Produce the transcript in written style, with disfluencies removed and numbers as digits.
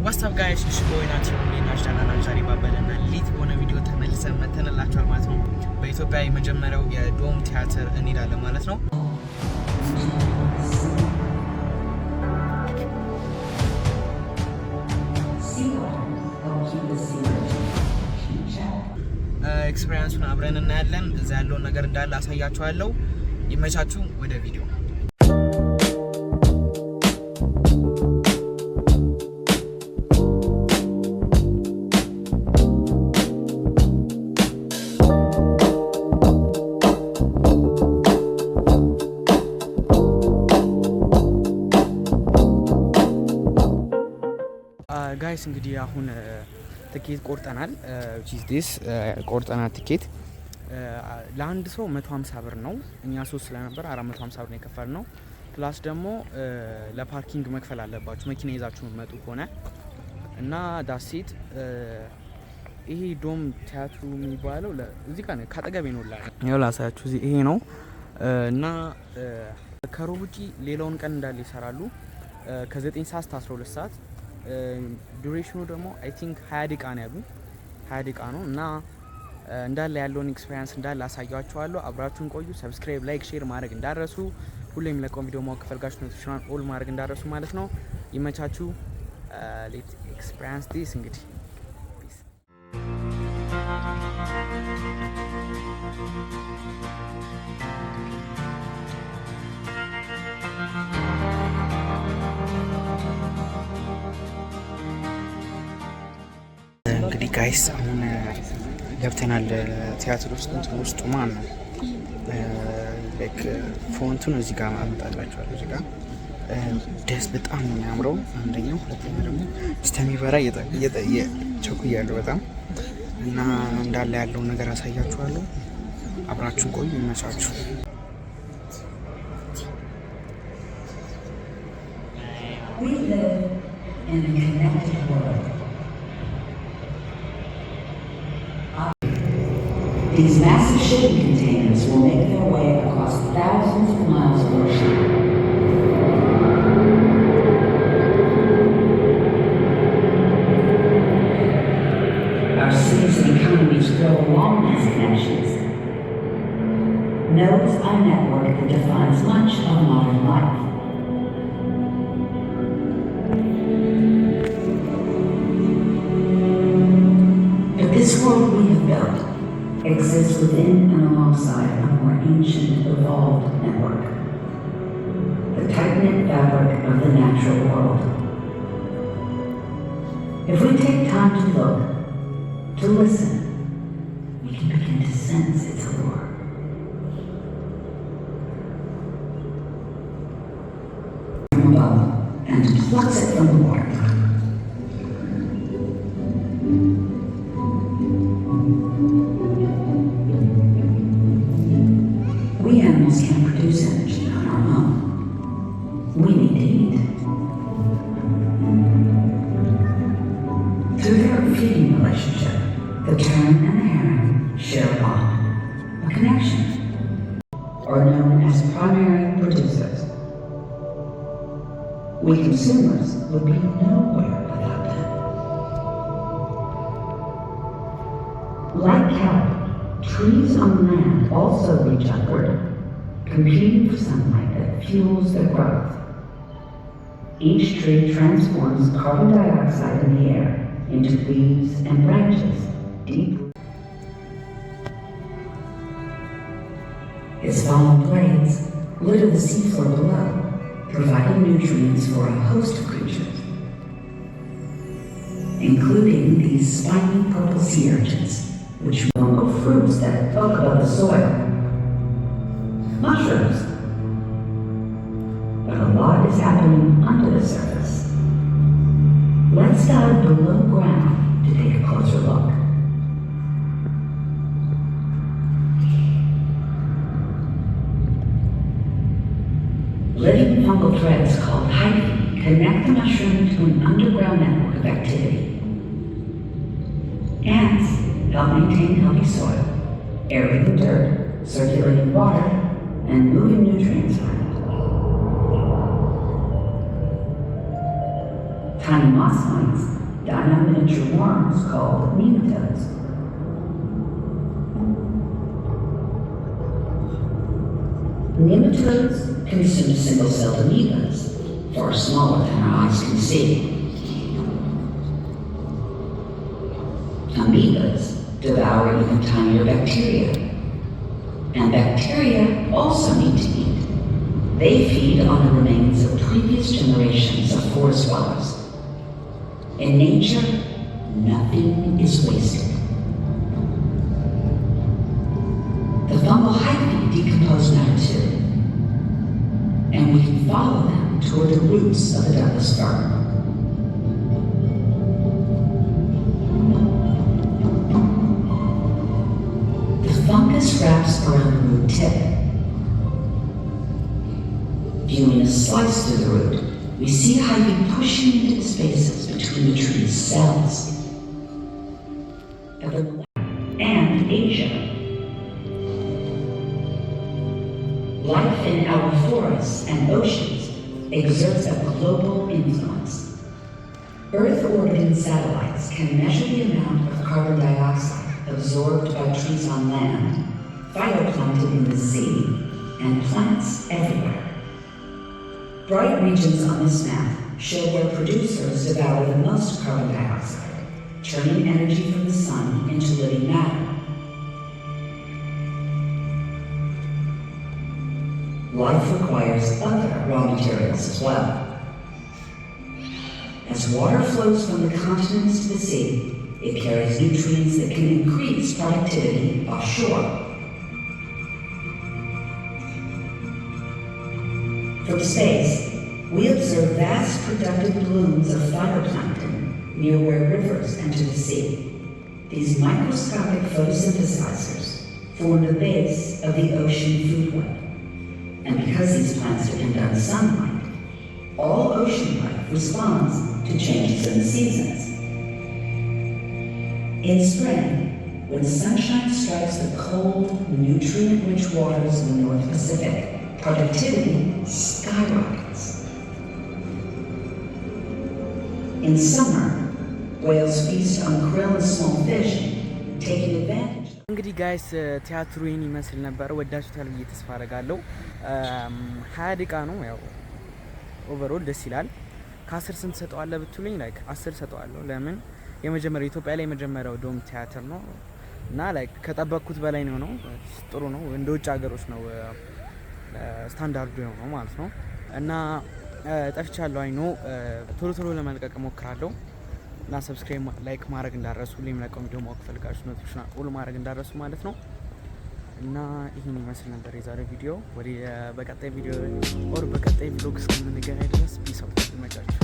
ዋትስአፕ ጋይስ እሺ ቦይናችሁ ሊናሽናል ዛሬ ባበለና ሊት በሆነ ቪዲዮ ተመልሰን መተንላችኋል ማለት ነው። በኢትዮጵያ የመጀመሪያው የዶም ቲያትር እንሄዳለን ማለት ነው። ኤክስፒሪየንሱን አብረን እናያለን። እዛ ያለውን ነገር እንዳለ አሳያችኋለሁ። ይመቻችሁ። ወደ ቪዲዮ ጋይስ እንግዲህ አሁን ትኬት ቆርጠናል። ቆርጠናል ትኬት ለአንድ ሰው 150 ብር ነው። እኛ 3 ስለነበር 450 ብር ነው የከፈልነው። ፕላስ ደግሞ ለፓርኪንግ መክፈል አለባችሁ መኪና ይዛችሁ መጡ ሆነ እና ዳሴት ይሄ ዶም ቲያትሩ የሚባለው እዚህ ጋር ካጠገቤ ነው ያው ላሳያችሁ። ይሄ ነው እና ከሮብ ውጪ ሌላውን ቀን እንዳለ ይሰራሉ ከ9 ሰዓት እስከ 12 ሰዓት። ዱሬሽኑ ደግሞ አይ ቲንክ 20 ደቂቃ ነው ያሉ 20 ደቂቃ ነው እና እንዳለ ያለውን ኤክስፒሪየንስ እንዳለ አሳያችኋለሁ። አብራችሁን ቆዩ። ሰብስክራይብ፣ ላይክ፣ ሼር ማድረግ እንዳረሱ። ሁሌም ለቆም ቪዲዮ ማወቅ ከፈልጋችሁ ኖቲፊኬሽን ኦል ማድረግ እንዳረሱ ማለት ነው። ይመቻችሁ። ሌት ኤክስፒሪየንስ ዲስ እንግዲህ ጋይስ አሁን ገብተናል ቲያትር ውስጥ ውስጡ ማን ነው ላይክ ፎንቱን እዚህ ጋር አመጣላችኋለሁ። እዚህ ጋር ደስ በጣም ነው የሚያምረው። አንደኛው ሁለተኛ ደግሞ እስከሚበራ ቸኩያለሁ በጣም እና እንዳለ ያለውን ነገር አሳያችኋለሁ። አብራችሁን ቆዩ። ይመቻችሁ። These massive shipping containers will make their way across thousands of miles of ocean. Our cities and economies grow along these connections. Nodes are a network that defines much of modern life. But this world we have built exists within and alongside a more ancient, evolved network, the tight-knit fabric of the natural world. If we take time to look, to listen, we can begin to sense its allure. From above and plucks it from the water. Can't produce energy on our own. We need to eat. Through their feeding relationship, the tern and the herring share a bond, a connection, are known as primary producers. We consumers would be nowhere without them. Like cattle, trees on land also reach upward, competing for sunlight that fuels their growth. Each tree transforms carbon dioxide in the air into leaves and branches deep. Its fallen blades litter the seafloor below, providing nutrients for a host of creatures, including these spiny purple sea urchins, which know fruits that poke above the soil. Mushrooms. But a lot is happening under the surface. Let's dive below ground to take a closer look. Living fungal threads called hyphae connect the mushroom to an underground network of activity. Ants help maintain healthy soil, aerating dirt, circulating water, and moving nutrients around. tiny moss mites dine on miniature worms called nematodes. Nematodes consume single-celled amoebas, far smaller than our eyes can see. Amoebas devour even tinier bacteria. And bacteria also need to eat. They feed on the remains of previous generations of forest dwellers. In nature, nothing is wasted. The fungal hyphae decompose matter too, and we can follow them toward the roots of the Douglas fir. Fungus wraps around the root tip. Viewing a slice through the root, we see hyphae pushing into the spaces between the tree's cells. And Asia. Life in our forests and oceans exerts a global influence. Earth-orbiting satellites can measure the amount of carbon dioxide absorbed by trees on land, phytoplankton in the sea, and plants everywhere. Bright regions on this map show where producers devour the most carbon dioxide, turning energy from the sun into living matter. Life requires other raw materials as well. As water flows from the continents to the sea, it carries nutrients that can increase productivity offshore. From space, we observe vast productive blooms of phytoplankton near where rivers enter the sea. These microscopic photosynthesizers form the base of the ocean food web. And because these plants depend on sunlight, all ocean life responds to changes in the seasons. In spring, when sunshine strikes the cold, nutrient-rich waters of the North Pacific, productivity skyrockets. In summer, whales feast on krill and small fish, taking advantage. እንግዲህ ጋይስ ቲያትሩ ይህን ይመስል ነበር። ወዳችሁታል ብዬ ተስፋ አደርጋለሁ። 20 ደቂቃ ነው። ያው ኦቨርኦል ደስ ይላል። ከ10 ስንት ሰጠዋለሁ ብትሉኝ ላይክ 10 ሰጠዋለሁ። ለምን የመጀመሪያው ኢትዮጵያ ላይ የመጀመሪያው ዶም ቲያትር ነው እና ላይክ ከጠበቅኩት በላይ ነው። ጥሩ ነው። እንደ ውጭ ሀገሮች ነው ስታንዳርዱ ነው ማለት ነው። እና ጠፍቻለሁ። አይ ኖ ቶሎ ለመልቀቅ እሞክራለሁ። እና ሰብስክራይብ ላይክ ማድረግ እንዳረሱ ለምለቀው ቪዲዮ ማወቅ ፈልጋችሁ ኖቲፊኬሽን ኦል ማድረግ እንዳረሱ ማለት ነው። እና ይሄን ይመስል ነበር የዛሬው ቪዲዮ። በቀጣይ ቪዲዮ ኦር በቀጣይ ቭሎግ እስከምንገናኝ ድረስ ፒስ አውት። ይመቻችሁ።